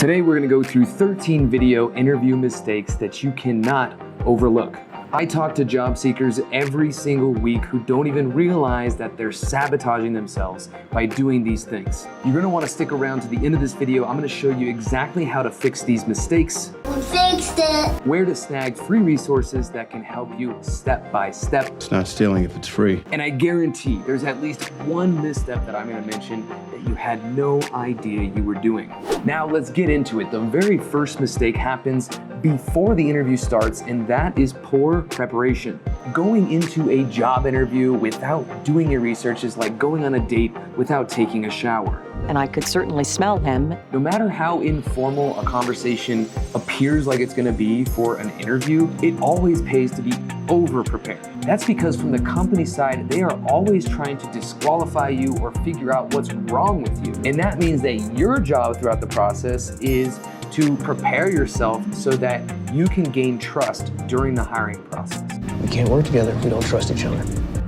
Today we're going to go through 13 video interview mistakes that you cannot overlook. I talk to job seekers every single week who don't even realize that they're sabotaging themselves by doing these things. You're going to want to stick around to the end of this video. I'm going to show you exactly how to fix these mistakes. We fixed it. Where to snag free resources that can help you step by step. It's not stealing if it's free. And I guarantee there's at least one misstep that I'm going to mention that you had no idea you were doing. Now let's get into it. The very first mistake happens before the interview starts, and that is poor preparation. Going into a job interview without doing your research is like going on a date without taking a shower. And I could certainly smell him. No matter how informal a conversation appears like it's gonna be for an interview, it always pays to be over-prepared. That's because from the company side, they are always trying to disqualify you or figure out what's wrong with you. And that means that your job throughout the process is to prepare yourself so that you can gain trust during the hiring process. We can't work together if we don't trust each other.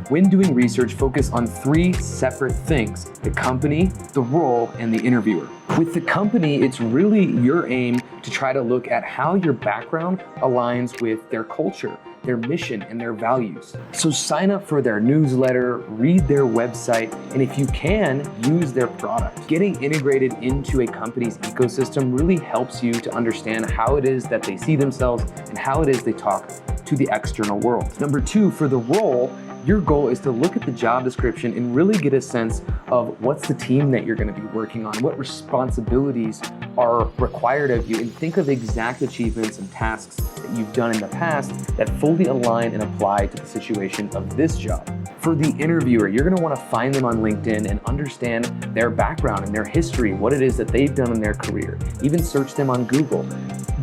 When doing research, focus on three separate things: the company, the role, and the interviewer. With the company, it's really your aim to try to look at how your background aligns with their culture, their mission, and their values. So sign up for their newsletter, read their website, and if you can, use their product. Getting integrated into a company's ecosystem really helps you to understand how it is that they see themselves and how it is they talk to the external world. Number two, for the role, your goal is to look at the job description and really get a sense of what's the team that you're going to be working on, what responsibilities are required of you, and think of exact achievements and tasks that you've done in the past that fully align and apply to the situation of this job. For the interviewer, you're going to want to find them on LinkedIn and understand their background and their history, what it is that they've done in their career. Even search them on Google.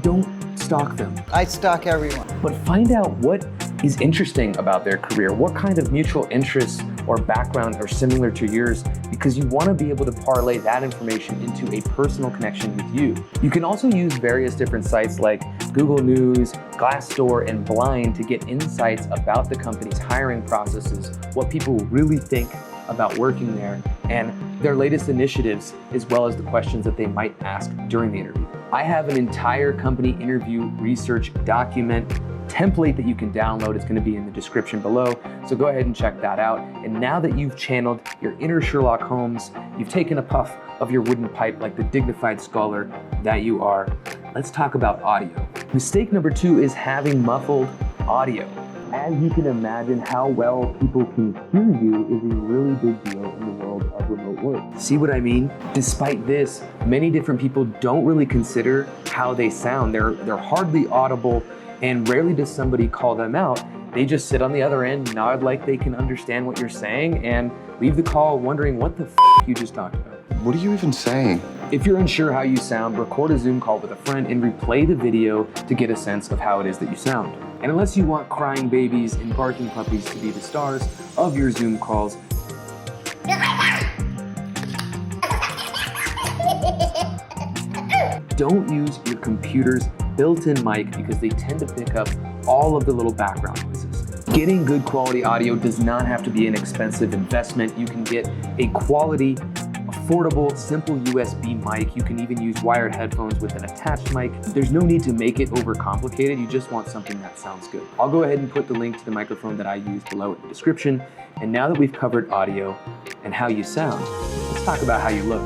Don't stalk them. I stalk everyone. But find out what is interesting about their career, what kind of mutual interests or background are similar to yours, because you want to be able to parlay that information into a personal connection with you. You can also use various different sites like Google News, Glassdoor, and Blind to get insights about the company's hiring processes, what people really think about working there, and their latest initiatives, as well as the questions that they might ask during the interview. I have an entire company interview research document template that you can download. It's going to be in the description below, so go ahead and check that out. And now that you've channeled your inner Sherlock Holmes, you've taken a puff of your wooden pipe like the dignified scholar that you are, let's talk about audio. Mistake number two is having muffled audio. As you can imagine, how well people can hear you is a really big deal in the world of remote work. See what I mean? Despite this, many different people don't really consider how they sound. They're hardly audible, and rarely does somebody call them out. They just sit on the other end, nod like they can understand what you're saying, and leave the call wondering what the you just talked about. What are you even saying? If you're unsure how you sound, record a Zoom call with a friend and replay the video to get a sense of how it is that you sound. And unless you want crying babies and barking puppies to be the stars of your Zoom calls, don't use your computer's built-in mic because they tend to pick up all of the little background noises. Getting good quality audio does not have to be an expensive investment. You can get a quality, affordable, simple USB mic. You can even use wired headphones with an attached mic. There's no need to make it overcomplicated. You just want something that sounds good. I'll go ahead and put the link to the microphone that I use below in the description. And now that we've covered audio and how you sound, let's talk about how you look.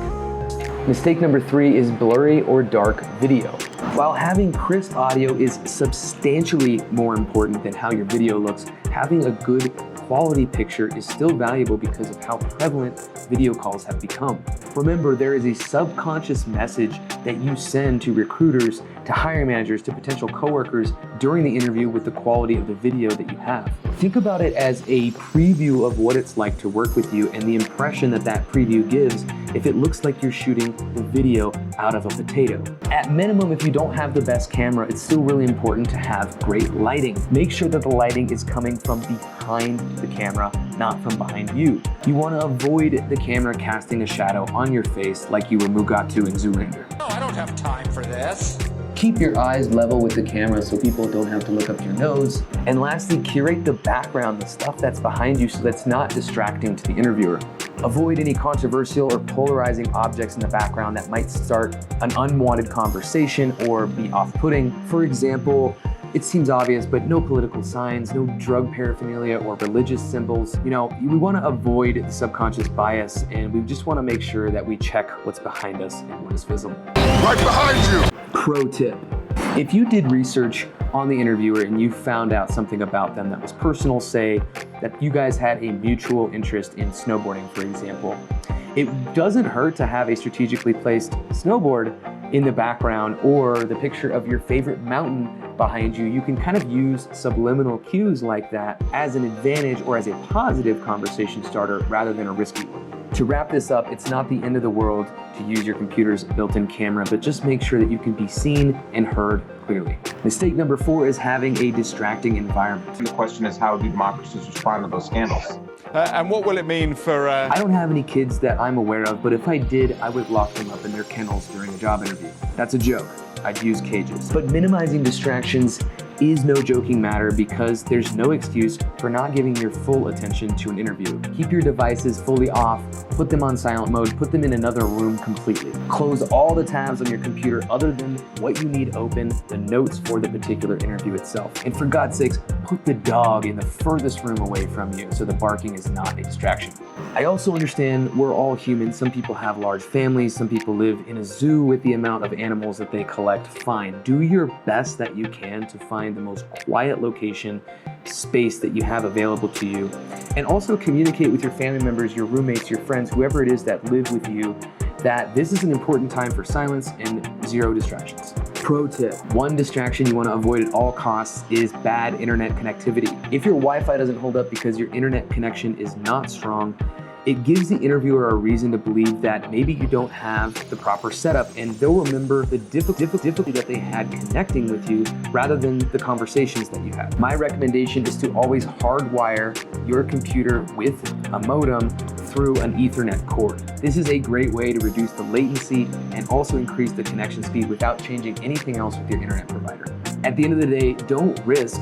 Mistake number three is blurry or dark video. While having crisp audio is substantially more important than how your video looks, having a good quality picture is still valuable because of how prevalent video calls have become. Remember, there is a subconscious message that you send to recruiters, to hiring managers, to potential coworkers during the interview with the quality of the video that you have. Think about it as a preview of what it's like to work with you and the impression that that preview gives if it looks like you're shooting the video out of a potato. At minimum, if you don't have the best camera, it's still really important to have great lighting. Make sure that the lighting is coming from behind the camera, not from behind you. You want to avoid the camera casting a shadow on your face like you were Mugatu in Zoolander. No, I don't have time for this. Keep your eyes level with the camera so people don't have to look up your nose. And lastly, curate the background, the stuff that's behind you, so that's not distracting to the interviewer. Avoid any controversial or polarizing objects in the background that might start an unwanted conversation or be off-putting. For example, it seems obvious, but no political signs, no drug paraphernalia or religious symbols. We want to avoid the subconscious bias, and we just want to make sure that we check what's behind us and what is visible. Right behind you! Pro tip. If you did research on the interviewer and you found out something about them that was personal, say that you guys had a mutual interest in snowboarding, for example, it doesn't hurt to have a strategically placed snowboard in the background or the picture of your favorite mountain behind you. You can kind of use subliminal cues like that as an advantage or as a positive conversation starter rather than a risky one. To wrap this up, it's not the end of the world to use your computer's built-in camera, but just make sure that you can be seen and heard clearly. Mistake number 4 is having a distracting environment. The question is, how do democracies respond to those scandals? And what will it mean for... I don't have any kids that I'm aware of, but if I did, I would lock them up in their kennels during a job interview. That's a joke. I'd use cages. But minimizing distractions is no joking matter because there's no excuse for not giving your full attention to an interview. Keep your devices fully off, put them on silent mode, put them in another room completely. Close all the tabs on your computer other than what you need open, the notes for the particular interview itself. And for God's sakes, put the dog in the furthest room away from you so the barking is not a distraction. I also understand we're all human. Some people have large families, some people live in a zoo with the amount of animals that they collect. Fine, do your best that you can to find the most quiet location, space that you have available to you, and also communicate with your family members, your roommates, your friends, whoever it is that live with you, that this is an important time for silence and 0 distractions. Pro tip, one distraction you want to avoid at all costs is bad internet connectivity. If your Wi-Fi doesn't hold up because your internet connection is not strong, it gives the interviewer a reason to believe that maybe you don't have the proper setup, and they'll remember the difficulty that they had connecting with you rather than the conversations that you had. My recommendation is to always hardwire your computer with a modem through an Ethernet cord. This is a great way to reduce the latency and also increase the connection speed without changing anything else with your internet provider. At the end of the day, don't risk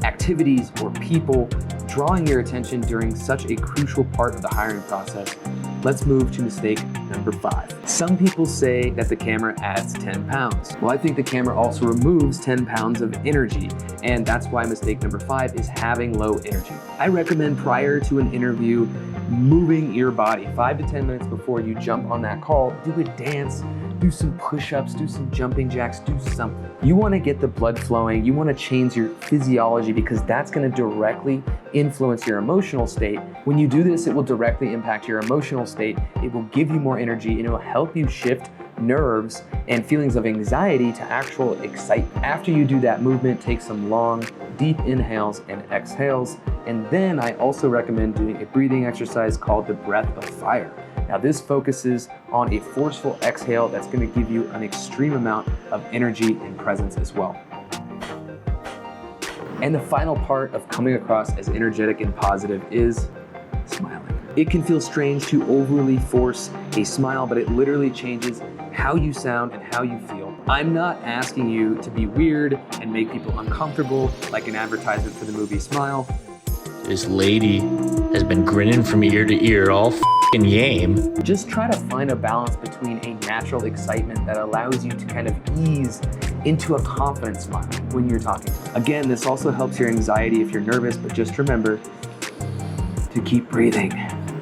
activities or people drawing your attention during such a crucial part of the hiring process. Let's move to mistake number 5. Some people say that the camera adds 10 pounds. Well, I think the camera also removes 10 pounds of energy, and that's why mistake number 5 is having low energy. I recommend prior to an interview, moving your body 5 to 10 minutes before you jump on that call. Do a dance, do some push-ups, do some jumping jacks, do something. You want to get the blood flowing, you want to change your physiology because that's going to directly influence your emotional state. When you do this, it will directly impact your emotional state. It will give you more energy and it will help you shift nerves and feelings of anxiety to actual excitement. After you do that movement, take some long, deep inhales and exhales. And then I also recommend doing a breathing exercise called the breath of fire. Now this focuses on a forceful exhale that's going to give you an extreme amount of energy and presence as well. And the final part of coming across as energetic and positive is smiling. It can feel strange to overly force a smile, but it literally changes how you sound and how you feel. I'm not asking you to be weird and make people uncomfortable like an advertisement for the movie Smile. This lady has been grinning from ear to ear all f***ing game. Just try to find a balance between a natural excitement that allows you to kind of ease into a confident smile when you're talking. Again, this also helps your anxiety if you're nervous, but just remember to keep breathing.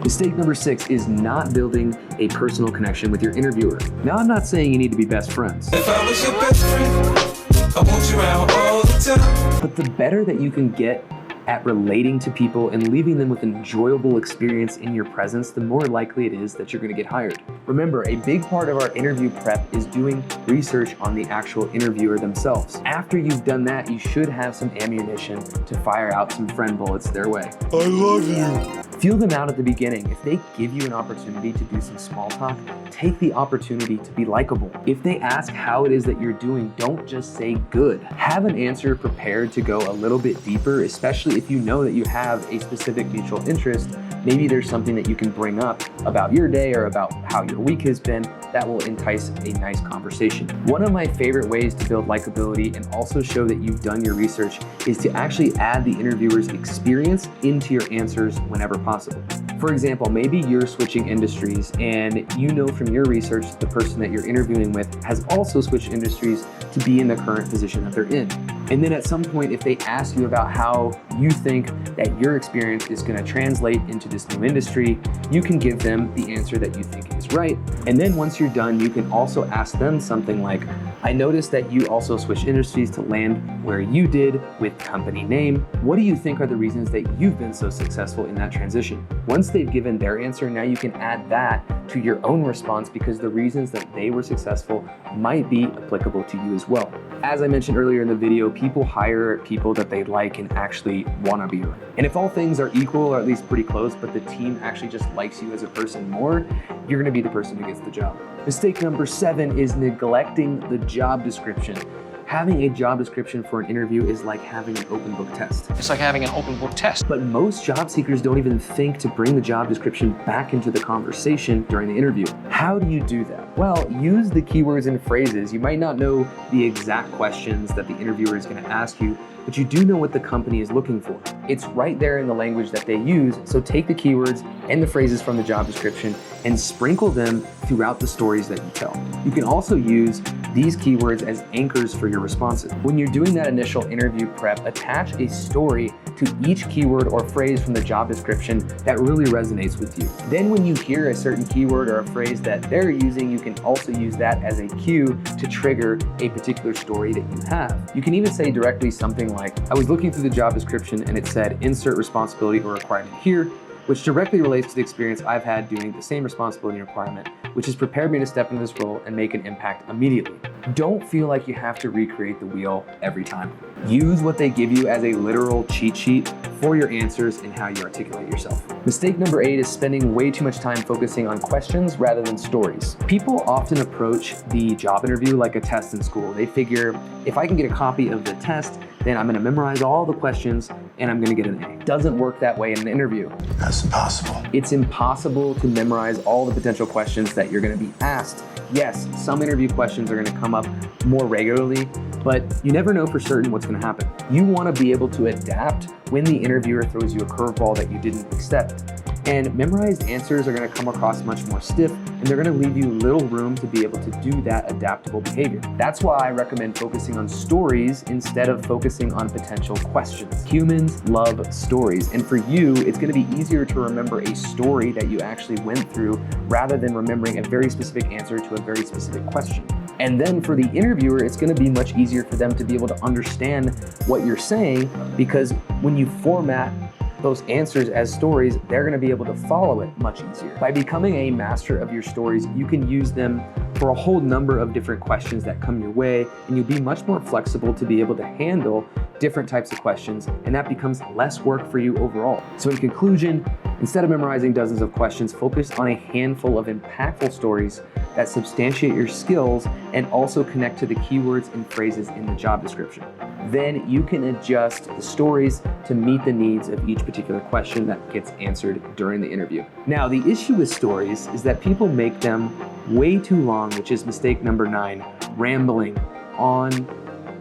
Mistake number 6 is not building a personal connection with your interviewer. Now, I'm not saying you need to be best friends. If I was your best friend, I want you around all the time. But the better that you can get at relating to people and leaving them with an enjoyable experience in your presence, the more likely it is that you're going to get hired. Remember, a big part of our interview prep is doing research on the actual interviewer themselves. After you've done that, you should have some ammunition to fire out some friend bullets their way. I love you. Feel them out at the beginning. If they give you an opportunity to do some small talk, take the opportunity to be likable. If they ask how it is that you're doing, don't just say good. Have an answer prepared to go a little bit deeper, especially if you know that you have a specific mutual interest. Maybe there's something that you can bring up about your day or about how your week has been that will entice a nice conversation. One of my favorite ways to build likability and also show that you've done your research is to actually add the interviewer's experience into your answers whenever possible. For example, maybe you're switching industries and you know from your research that the person that you're interviewing with has also switched industries to be in the current position that they're in. And then at some point, if they ask you about how you think that your experience is going to translate into this new industry, you can give them the answer that you think is right. And then once you're done, you can also ask them something like, I noticed that you also switched industries to land where you did with company name. What do you think are the reasons that you've been so successful in that transition? Once they've given their answer, now you can add that to your own response because the reasons that they were successful might be applicable to you as well. As I mentioned earlier in the video, people hire people that they like and actually want to be around. And if all things are equal, or at least pretty close, but the team actually just likes you as a person more, you're going to be the person who gets the job. Mistake number 7 is neglecting the job description. Having a job description for an interview is like having an open book test. It's like having an open book test. But most job seekers don't even think to bring the job description back into the conversation during the interview. How do you do that? Well, use the keywords and phrases. You might not know the exact questions that the interviewer is going to ask you, but you do know what the company is looking for. It's right there in the language that they use, so take the keywords and the phrases from the job description and sprinkle them throughout the stories that you tell. You can also use these keywords as anchors for your responses. When you're doing that initial interview prep, attach a story to each keyword or phrase from the job description that really resonates with you. Then when you hear a certain keyword or a phrase that they're using, you can also use that as a cue to trigger a particular story that you have. You can even say directly something like, I was looking through the job description and it said insert responsibility or requirement here, which directly relates to the experience I've had doing the same responsibility and requirement, which has prepared me to step into this role and make an impact immediately. Don't feel like you have to recreate the wheel every time. Use what they give you as a literal cheat sheet for your answers and how you articulate yourself. Mistake number 8 is spending way too much time focusing on questions rather than stories. People often approach the job interview like a test in school. They figure, if I can get a copy of the test, then I'm gonna memorize all the questions and I'm gonna get an A. Doesn't work that way in an interview. That's impossible. It's impossible to memorize all the potential questions that you're gonna be asked. Yes, some interview questions are gonna come up more regularly, but you never know for certain what's gonna happen. You wanna be able to adapt when the interviewer throws you a curveball that you didn't expect. And memorized answers are gonna come across much more stiff, and they're gonna leave you little room to be able to do that adaptable behavior. That's why I recommend focusing on stories instead of focusing on potential questions. Humans love stories, and for you, it's gonna be easier to remember a story that you actually went through rather than remembering a very specific answer to a very specific question. And then for the interviewer, it's gonna be much easier for them to be able to understand what you're saying, because when you format those answers as stories, they're gonna be able to follow it much easier. By becoming a master of your stories, you can use them for a whole number of different questions that come your way, and you'll be much more flexible to be able to handle different types of questions, and that becomes less work for you overall. So in conclusion, instead of memorizing dozens of questions, focus on a handful of impactful stories that substantiate your skills and also connect to the keywords and phrases in the job description. Then you can adjust the stories to meet the needs of each particular question that gets answered during the interview. Now, the issue with stories is that people make them way too long, which is mistake number 9, rambling on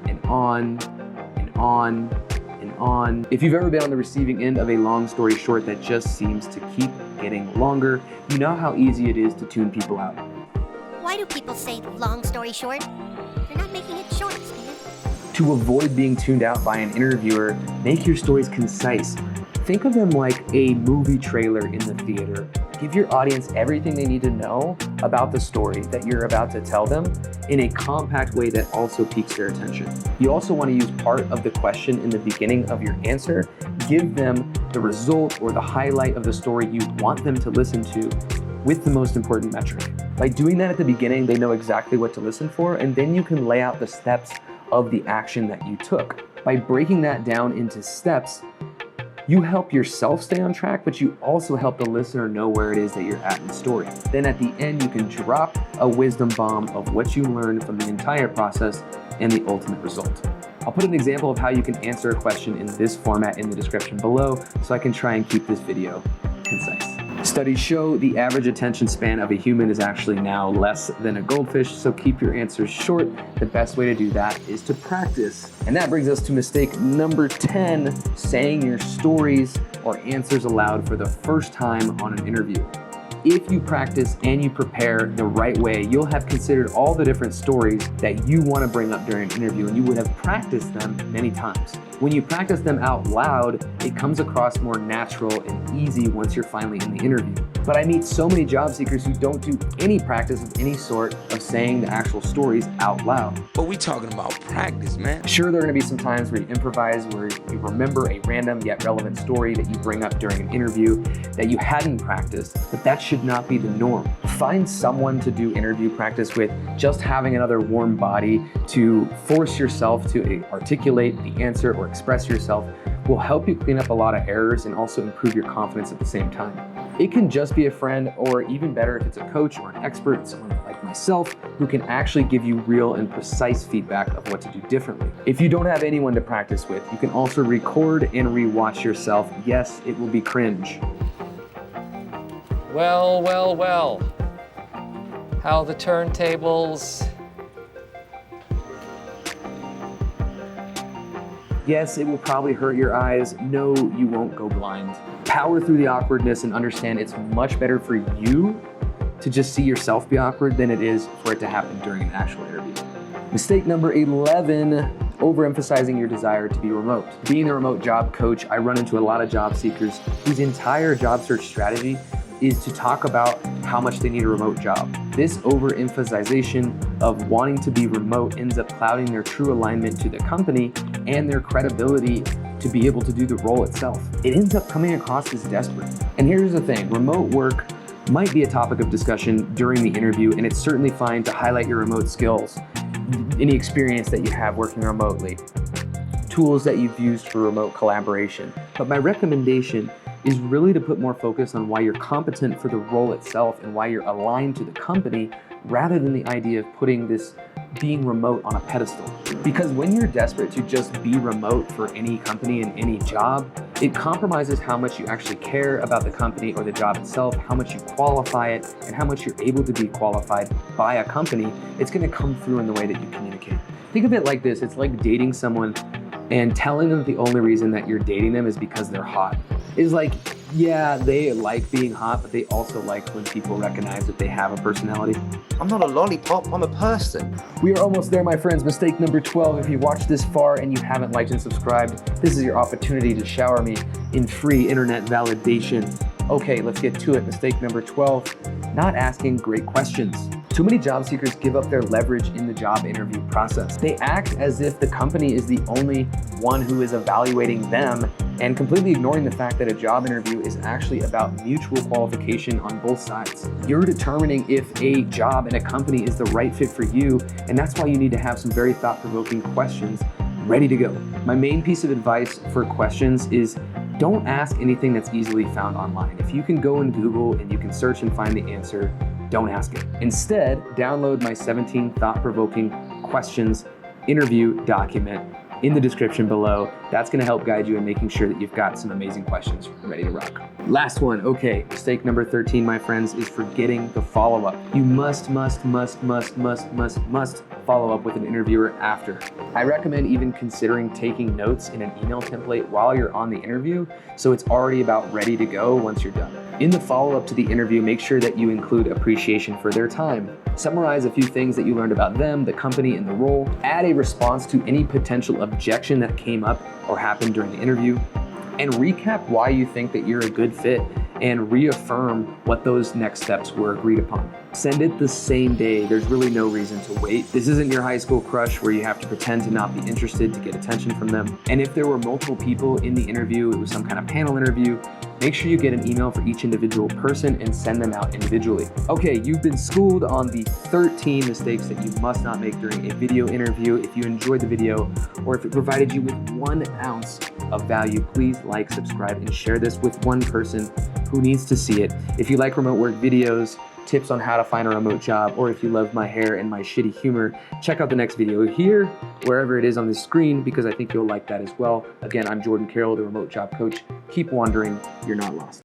and on and on and on. If you've ever been on the receiving end of a long story short that just seems to keep getting longer, you know how easy it is to tune people out. Why do people say long story short? They're not making it short, Stan. To avoid being tuned out by an interviewer, make your stories concise. Think of them like a movie trailer in the theater. Give your audience everything they need to know about the story that you're about to tell them in a compact way that also piques their attention. You also want to use part of the question in the beginning of your answer. Give them the result or the highlight of the story you want them to listen to with the most important metric. By doing that at the beginning, they know exactly what to listen for, and then you can lay out the steps of the action that you took. By breaking that down into steps, you help yourself stay on track, but you also help the listener know where it is that you're at in the story. Then at the end, you can drop a wisdom bomb of what you learned from the entire process and the ultimate result. I'll put an example of how you can answer a question in this format in the description below, so I can try and keep this video concise. Studies show the average attention span of a human is actually now less than a goldfish, so keep your answers short. The best way to do that is to practice. And that brings us to mistake number 10, saying your stories or answers aloud for the first time on an interview. If you practice and you prepare the right way, you'll have considered all the different stories that you want to bring up during an interview, and you would have practiced them many times. When you practice them out loud, it comes across more natural and easy once you're finally in the interview. But I meet so many job seekers who don't do any practice of any sort of saying the actual stories out loud. But we talking about practice, man. Sure, there are going to be some times where you improvise, where you remember a random yet relevant story that you bring up during an interview that you hadn't practiced, but that should not be the norm. Find someone to do interview practice with. Just having another warm body to force yourself to articulate the answer or express yourself will help you clean up a lot of errors and also improve your confidence at the same time. It can just be a friend, or even better if it's a coach or an expert, someone like myself, who can actually give you real and precise feedback of what to do differently. If you don't have anyone to practice with, you can also record and re-watch yourself. Yes, it will be cringe. Well, well, well. How the turntables. Yes, it will probably hurt your eyes. No, you won't go blind. Power through the awkwardness and understand it's much better for you to just see yourself be awkward than it is for it to happen during an actual interview. Mistake number 11, overemphasizing your desire to be remote. Being a remote job coach, I run into a lot of job seekers whose entire job search strategy is to talk about how much they need a remote job. This overemphasization of wanting to be remote ends up clouding their true alignment to the company and their credibility to be able to do the role itself. It ends up coming across as desperate. And here's the thing, remote work might be a topic of discussion during the interview, and it's certainly fine to highlight your remote skills, any experience that you have working remotely, tools that you've used for remote collaboration. But my recommendation is really to put more focus on why you're competent for the role itself and why you're aligned to the company, rather than the idea of putting this being remote on a pedestal. Because when you're desperate to just be remote for any company and any job, it compromises how much you actually care about the company or the job itself, how much you qualify it, and how much you're able to be qualified by a company. It's gonna come through in the way that you communicate. Think of it like this, it's like dating someone and telling them the only reason that you're dating them is because they're hot. Is like, yeah, they like being hot, but they also like when people recognize that they have a personality. I'm not a lollipop, I'm a person. We are almost there, my friends. Mistake number 12. If you watched this far and you haven't liked and subscribed, this is your opportunity to shower me in free internet validation. Okay, let's get to it. Mistake number 12, not asking great questions. Too many job seekers give up their leverage in the job interview process. They act as if the company is the only one who is evaluating them, and completely ignoring the fact that a job interview is actually about mutual qualification on both sides. You're determining if a job and a company is the right fit for you, and that's why you need to have some very thought-provoking questions ready to go. My main piece of advice for questions is don't ask anything that's easily found online. If you can go in Google and you can search and find the answer, don't ask it. Instead, download my 17 thought-provoking questions interview document in the description below. That's gonna help guide you in making sure that you've got some amazing questions ready to rock. Last one, okay, mistake number 13, my friends, is forgetting the follow-up. You must follow up with an interviewer after. I recommend even considering taking notes in an email template while you're on the interview, so it's already about ready to go once you're done. In the follow-up to the interview, make sure that you include appreciation for their time. Summarize a few things that you learned about them, the company, and the role. Add a response to any potential objection that came up or happened during the interview. And recap why you think that you're a good fit and reaffirm what those next steps were agreed upon. Send it the same day. There's really no reason to wait. This isn't your high school crush where you have to pretend to not be interested to get attention from them. And if there were multiple people in the interview, it was some kind of panel interview, make sure you get an email for each individual person and send them out individually. Okay, you've been schooled on the 13 mistakes that you must not make during a video interview. If you enjoyed the video or if it provided you with 1 ounce of value, please like, subscribe, and share this with one person who needs to see it. If you like remote work videos, tips on how to find a remote job, or if you love my hair and my shitty humor, check out the next video here, wherever it is on the screen, because I think you'll like that as well. Again, I'm Jordan Carroll, the remote job coach. Keep wandering, you're not lost.